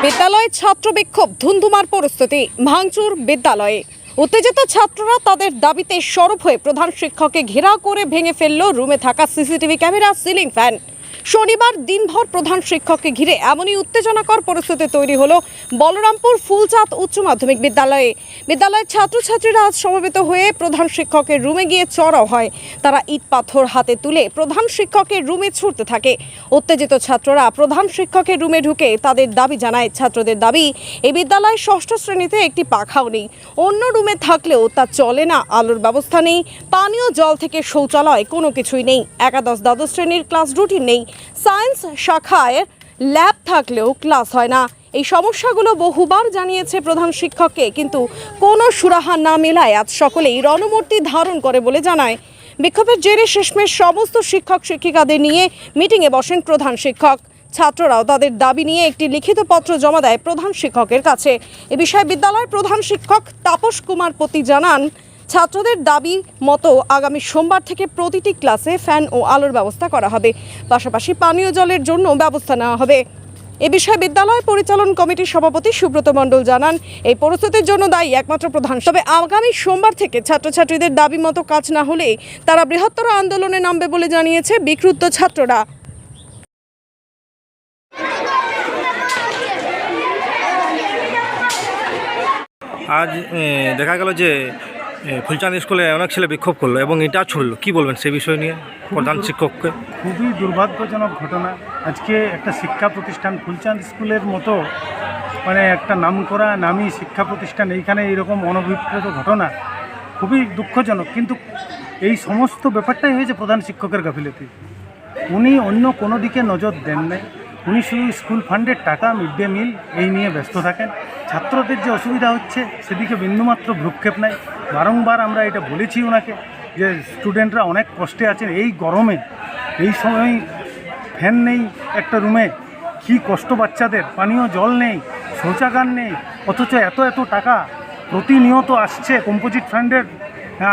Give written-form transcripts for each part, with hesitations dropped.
বিদ্যালয়ে ছাত্র বিক্ষোভ, ধুন্ধুমার পরিস্থিতি, ভাঙচুর বিদ্যালয়ে। উত্তেজিত ছাত্ররা তাদের দাবিতে সরব হয়ে প্রধান শিক্ষককে ঘেরাও করে ভেঙে ফেলল রুমে থাকা সিসিটিভি ক্যামেরা, সিলিং ফ্যান। শনিবার দিনভর প্রধান শিক্ষককে ঘিরে এমনই উত্তেজনাকর পরিস্থিতি তৈরি হলো বলরামপুর ফুলচাঁদ উচ্চ মাধ্যমিক বিদ্যালয়ে। বিদ্যালয়ের ছাত্রছাত্রীরা আজ সমবেত হয়ে প্রধান শিক্ষকের রুমে গিয়ে চড়াও হয়। তারা ইট পাথর হাতে তুলে প্রধান শিক্ষকের রুমে ছুটতে থাকে। উত্তেজিত ছাত্ররা প্রধান শিক্ষকের রুমে ঢুকে তাদের দাবি জানায়। ছাত্রদের দাবি, এই বিদ্যালয়ে ষষ্ঠ শ্রেণীতে একটি পাখাও নেই, অন্য রুমে থাকলেও তা চলে না, আলোর ব্যবস্থা নেই, পানীয় জল থেকে শৌচালয় কোনো কিছুই নেই, একাদশ দ্বাদশ শ্রেণীর ক্লাস রুটিন নেই, সায়েন্স শাখায় ল্যাব থাকলেও ক্লাস হয় না। এই সমস্যাগুলো বহুবার জানিয়েছে প্রধান শিক্ষককে, কিন্তু কোনো সুরাহা না মেলায় আজ সকলেই রণমূর্তি ধারণ করে বলে জানায়। বিক্ষোভের জেরে শেষমেশ সমস্ত শিক্ষক শিক্ষিকাদের নিয়ে মিটিংয়ে বসেন প্রধান শিক্ষক। ছাত্ররাও তাদের দাবি নিয়ে একটি লিখিত পত্র জমা দেয় প্রধান শিক্ষকের কাছে। এ বিষয়ে বিদ্যালয়ের প্রধান শিক্ষক তাপস কুমার পতি জানান, ছাত্রদের দাবি মতো আগামী সোমবার থেকে প্রতিটি ক্লাসে ফ্যান ও আলোর ব্যবস্থা করা হবে, পাশাপাশি পানীয় জলের জন্য ব্যবস্থা নেওয়া হবে। এ বিষয়ে বিদ্যালয় পরিচালন কমিটির সভাপতি সুব্রত মণ্ডল জানান, এই পরিস্থিতির জন্য দায়ী একমাত্র প্রধান। তবে আগামী সোমবার থেকে ছাত্রছাত্রীদের দাবি মতো কাজ না হলে তারা বৃহত্তর আন্দোলনে নামবে বলে জানিয়েছে বিক্ষুব্ধ ছাত্ররা। আজ দেখা গেল যে ফুলচাঁদ স্কুলে অনেক ছেলে বিক্ষোভ করলো এবং এটা ছুড়লো, কি বলবেন সেই বিষয় নিয়ে প্রধান শিক্ষককে? খুবই দুর্ভাগ্যজনক ঘটনা। আজকে একটা শিক্ষা প্রতিষ্ঠান ফুলচাঁদ স্কুলের মতো একটা নামকরা নামী শিক্ষা প্রতিষ্ঠান, এইখানে এইরকম অনভিপ্রেত ঘটনা খুবই দুঃখজনক। কিন্তু এই সমস্ত ব্যাপারটাই হয়েছে প্রধান শিক্ষকের গাফিলতি। উনি অন্য কোনো দিকে নজর দেন নাই। উনি শুধু স্কুল ফান্ডের টাকা, মিড ডে মিল এই নিয়ে ব্যস্ত থাকেন। ছাত্রদের যে অসুবিধা হচ্ছে সেদিকে বিন্দুমাত্র ভ্রুক্ষেপ নাই। বারংবার আমরা এটা বলেছি ওনাকে যে স্টুডেন্টরা অনেক কষ্টে আছেন এই গরমে, এই সময় ফ্যান নেই একটা রুমে, কী কষ্ট বাচ্চাদের, পানীয় জল নেই, শৌচাগার নেই, অথচ এত এত টাকা প্রতিনিয়ত আসছে কম্পোজিট ফান্ডের।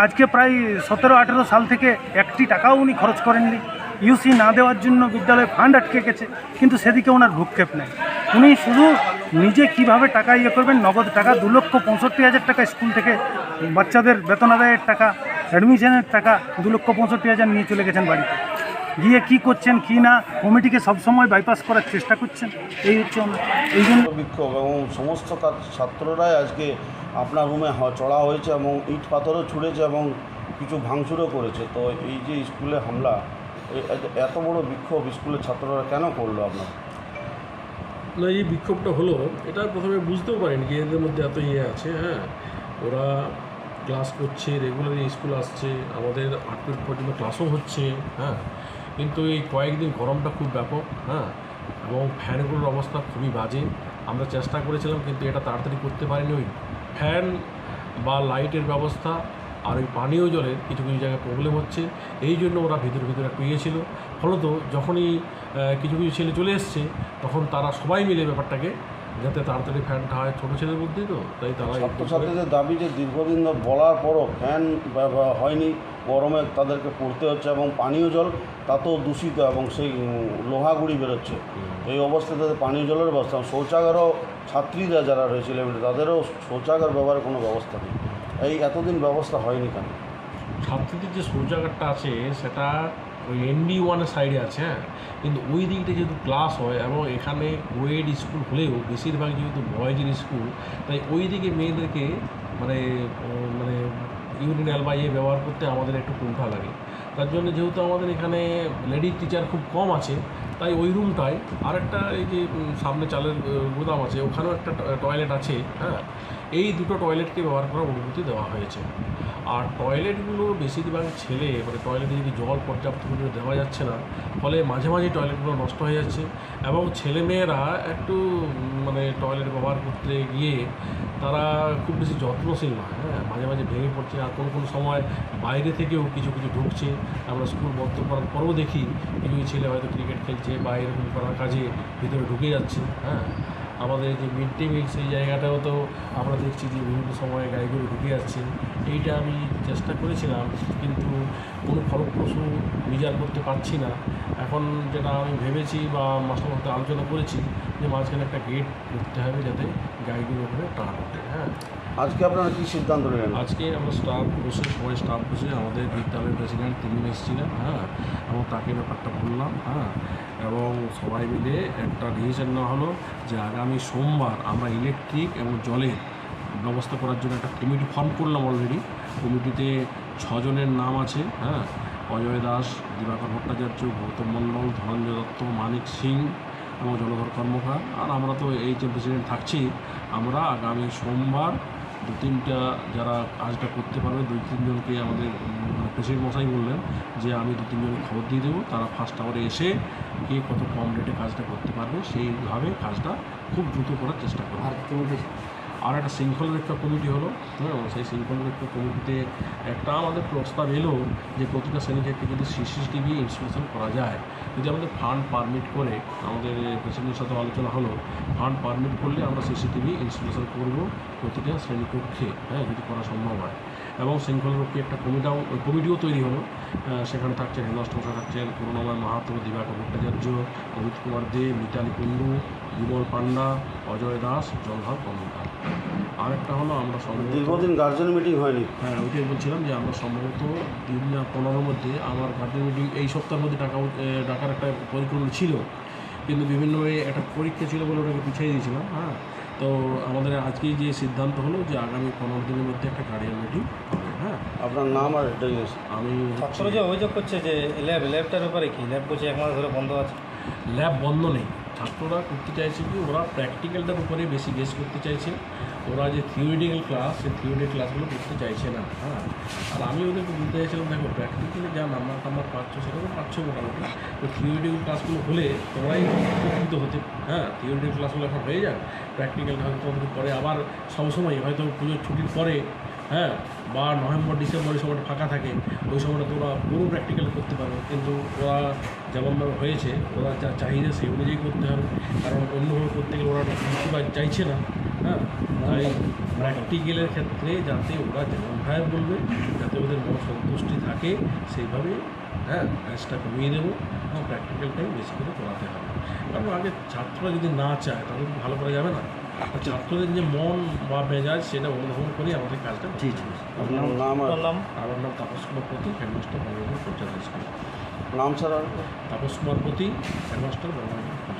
আজকে প্রায় 17-18 সাল থেকে একটি টাকাও উনি খরচ করেননি। ইউসি না দেওয়ার জন্য বিদ্যালয়ে ফান্ড আটকে গেছে, কিন্তু সেদিকে ওনার ভ্রুক্ষেপ নেই। উনি শুধু নিজে কিভাবে টাকা করবেন, নগদ টাকা 2,65,000 টাকা স্কুল থেকে বাচ্চাদের বেতন আদায়ের টাকা, অ্যাডমিশনের টাকা 2,65,000 নিয়ে চলে গেছেন বাড়িতে। গিয়ে কী করছেন কি না, কমিটিকে সবসময় বাইপাস করার চেষ্টা করছেন। এই হচ্ছে এই জন্য বিক্ষোভ। এবং সমস্ত ছাত্ররাই আজকে আপনার রুমে চড়া হয়েছে এবং ইট পাথরও ছুঁড়েছে এবং কিছু ভাঙচুরও করেছে। তো এই যে স্কুলে হামলা, এত বড় বিক্ষোভ স্কুলের ছাত্ররা কেন করলো আপনার? না, এই বিক্ষোভটা হলো, এটা প্রথমে বুঝতেও পারিনি কি এদের মধ্যে এত আছে। হ্যাঁ, ওরা ক্লাস করছে, রেগুলারলি স্কুল আসছে, আমাদের 8 মিনিট পর্যন্ত ক্লাসও হচ্ছে। হ্যাঁ, কিন্তু এই কয়েকদিন গরমটা খুব ব্যাপক। হ্যাঁ, এবং ফ্যানগুলোর অবস্থা খুবই বাজে। আমরা চেষ্টা করেছিলাম কিন্তু এটা তাড়াতাড়ি করতে পারিনি। ওই ফ্যান বা লাইটের ব্যবস্থা আর ওই পানীয় জলের কিছু কিছু জায়গায় প্রবলেম হচ্ছে, এই জন্য ওরা ভিতরে একটু ছিল। ফলত যখনই কিছু কিছু ছেলে চলে এসছে, তখন তারা সবাই মিলে ব্যাপারটাকে যাতে তাড়াতাড়ি ফ্যানটা হয়, ছোটো ছেলের মধ্যেই তো, তাই তারা ছাত্রছাত্রীদের দাবি যে দীর্ঘদিন বলার পরও ফ্যান হয়নি, গরমে তাদেরকে পড়তে হচ্ছে এবং পানীয় জল তাতেও দূষিত এবং সেই লোহাগুড়ি বেরোচ্ছে। এই অবস্থায় তাদের পানীয় জলের ব্যবস্থা, শৌচাগারও ছাত্রীরা যারা রয়েছিল তাদেরও শৌচাগার ব্যবহারের কোনো ব্যবস্থা নেই। এই এতদিন ব্যবস্থা হয়নি কেন? ছাত্রীদের যে শৌচাগারটা আছে সেটা ওই ND1-এর সাইডে আছে। হ্যাঁ, কিন্তু ওই দিকটা যেহেতু ক্লাস হয় এবং এখানে কোয়েড স্কুল হলেও বেশিরভাগ যেহেতু বয়েজের স্কুল, তাই ওই দিকে মেয়েদেরকে মানে ইউরিনাল বা ব্যবহার করতে আমাদের একটু কুণ্ঠা লাগে। তার জন্য যেহেতু আমাদের এখানে লেডি টিচার খুব কম আছে, তাই ওই রুমটায় আরেকটা এই যে সামনে চালের গুদাম আছে, ওখানেও একটা টয়লেট আছে। হ্যাঁ, এই দুটো টয়লেটকে ব্যবহার করার অনুমতি দেওয়া হয়েছে। আর টয়লেটগুলো বেশিরভাগ ছেলে টয়লেটে যদি জল পর্যাপ্ত পরিমাণে দেওয়া যাচ্ছে না, ফলে মাঝে মাঝে টয়লেটগুলো নষ্ট হয়ে যাচ্ছে এবং ছেলেমেয়েরা একটু টয়লেট ব্যবহার করতে গিয়ে তারা খুব বেশি যত্নশীল না। হ্যাঁ, মাঝে মাঝে ভেঙে পড়ছে, আর কোনো সময় বাইরে থেকেও কিছু ঢুকছে। আমরা স্কুল বন্ধ করার পরেও দেখি কিছু ছেলে হয়তো ক্রিকেট খেলছে বা এরকম করার কাজে ভিতরে ঢুকে যাচ্ছে। হ্যাঁ, আমাদের যে মিড ডে মিল সেই জায়গাটাও তো আমরা দেখছি যে বিভিন্ন সময়ে গাড়িগুলো ঢুকে যাচ্ছে। এইটা আমি চেষ্টা করেছিলাম, কিন্তু কোনো ফলপ্রসূ বিচার করতে পারছি না। এখন যেটা আমি ভেবেছি বা মাস্টার মধ্যে আলোচনা করেছি যে মাঝখানে একটা গেট করতে হবে যাতে গাড়িগুলো ওখানে টান ওঠে। হ্যাঁ, আজকে আপনারা কী সিদ্ধান্ত নিলেন? আজকে আমরা স্টাফ বসে সবাই স্টাফ বসে আমাদের বিদ্যালয়ের প্রেসিডেন্ট তিনি এসেছিলেন, হ্যাঁ, এবং তাকে ব্যাপারটা বললাম, হ্যাঁ, এবং সবাই মিলে একটা ডিসিশন নেওয়া হলো যে আগামী সোমবার আমরা ইলেকট্রিক এবং জলের ব্যবস্থা করার জন্য একটা কমিটি ফর্ম করলাম অলরেডি। কমিটিতে 6 জনের নাম আছে, হ্যাঁ, অজয় দাস, দিবাকর ভট্টাচার্য, গৌতম মণ্ডল, ধনঞ্জয় দত্ত, মানিক সিং এবং জলধর কর্মকার। আর আমরা তো এই যে প্রেসিডেন্ট থাকছি, আমরা আগামী সোমবার 2-3টা যারা কাজটা করতে পারবে 2-3 জনকে আমাদের প্রেসিডেন্ট মশাই বললেন যে আমি 2-3 জনকে খবর দিয়ে দেবো, তারা ফার্স্ট আওয়ারে এসে কে কত কম রেটে কাজটা করতে পারবে সেইভাবে কাজটা খুব দ্রুত করার চেষ্টা করবে। আর একটা শৃঙ্খলা রক্ষা কমিটি হলো, হ্যাঁ, সেই শৃঙ্খলা রক্ষা কমিটিতে একটা আমাদের প্রস্তাব এলো যে প্রতিটা শ্রেণীক্ষেত্রে যদি সিসিটিভি ইনস্টলেশন করা যায়, যদি আমাদের ফান্ড পারমিট করে, আমাদের প্রেসিডেন্টের সাথে আলোচনা হলো, ফান্ড পারমিট করলে আমরা সিসিটিভি ইনস্টলেশন করব প্রতিটা শ্রেণীকক্ষে, হ্যাঁ, যদি করা সম্ভব হয়। এবং শৃঙ্খলারক্ষী একটা কমিটিও তৈরি হলো। সেখানে থাকছেন হেডমাস্টার মশাই, থাকছেন করুণাময় মাহাতো, দিবাকর ভট্টাচার্য, অমিত কুমার দে, মিতালি কুণ্ডু, বিমল পান্ডা, অজয় দাস, জলধর কর্মকার। আরেকটা হলো আমরা দীর্ঘদিন গার্জেন মিটিং হয়নি। হ্যাঁ, ওইটাই বলছিলাম যে আমরা সম্ভবত 15 মধ্যে আমার গার্জেন মিটিং এই সপ্তাহের মধ্যে ডাকার একটা পরিকল্পনা ছিল, কিন্তু বিভিন্নভাবে একটা পরীক্ষা ছিল বলে ওটাকে পিছিয়ে দিয়েছিলাম। হ্যাঁ, তো আমাদের আজকেই যে সিদ্ধান্ত হলো যে আগামী 15 দিনের মধ্যে একটা গার্ডিয়ান মিটিং হবে। হ্যাঁ, আপনার নাম আর এটাই আমি ছাত্র যে অভিযোগ করছে যে ল্যাবটার ব্যাপারে কি, ল্যাব বলছে 1 মাস ধরে বন্ধ আছে। ল্যাব বন্ধ নেই, ছাত্ররা করতে চাইছে কি, ওরা প্র্যাকটিক্যালটার উপরে বেশি বেস করতে চাইছে। ওরা যে থিওরিটিক্যাল ক্লাস, সেই থিওরিটিক্যাল ক্লাসগুলো করতে চাইছে না। হ্যাঁ, আর আমি ওদেরকে বলতে চাইছিলাম, দেখো প্র্যাকটিক্যালি যা নাম্বার পাচ্ছ সেটা তো পাচ্ছ মোটামুটি, তো থিওরিটিক্যাল ক্লাসগুলো হলে তোমরাই উপকৃত হতে। হ্যাঁ, থিওরিটিক্যাল ক্লাসগুলো এখন হয়ে যাক, প্র্যাকটিক্যালটা হয়তো তোমাদের পরে আবার সবসময় হয়তো পুজোর ছুটির পরে, হ্যাঁ, বা নভেম্বর ডিসেম্বরের সময়টা ফাঁকা থাকে, ওই সময়টা তোমরা পুরো প্র্যাকটিক্যাল করতে পারবে। কিন্তু ওরা যেমনভাবে হয়েছে, ওরা যা চাহিদা সেই অনুযায়ী করতে হবে, কারণ অন্যভাবে করতে গেলে ওরা বুঝতে চাইছে না। হ্যাঁ, তাই প্র্যাকটিক্যালের ক্ষেত্রে যাতে ওরা যেমনভাবে বলবে, যাতে ওদের মন সন্তুষ্টি থাকে সেইভাবে, হ্যাঁ, ব্যাচটা কমিয়ে দেবো এবং প্র্যাকটিক্যালটাই বেশি করে করাতে হবে। কারণ আগে ছাত্ররা যদি না চায় তাহলে ভালো করা যাবে না। ছাত্রদের যে মন বা মেজাজ সেটা অনুধাবন করে আমাদের কাজটা। জি জি, আপনার নাম আর আমার নাম তাপস কুমার পতি, হেডমাস্টার বঙ্গবন্ধু পঞ্চায়েত স্কুল। নাম স্যার আর তাপস কুমার পতি, হেডমাস্টার বঙ্গবন্ধু পঞ্চায়েত।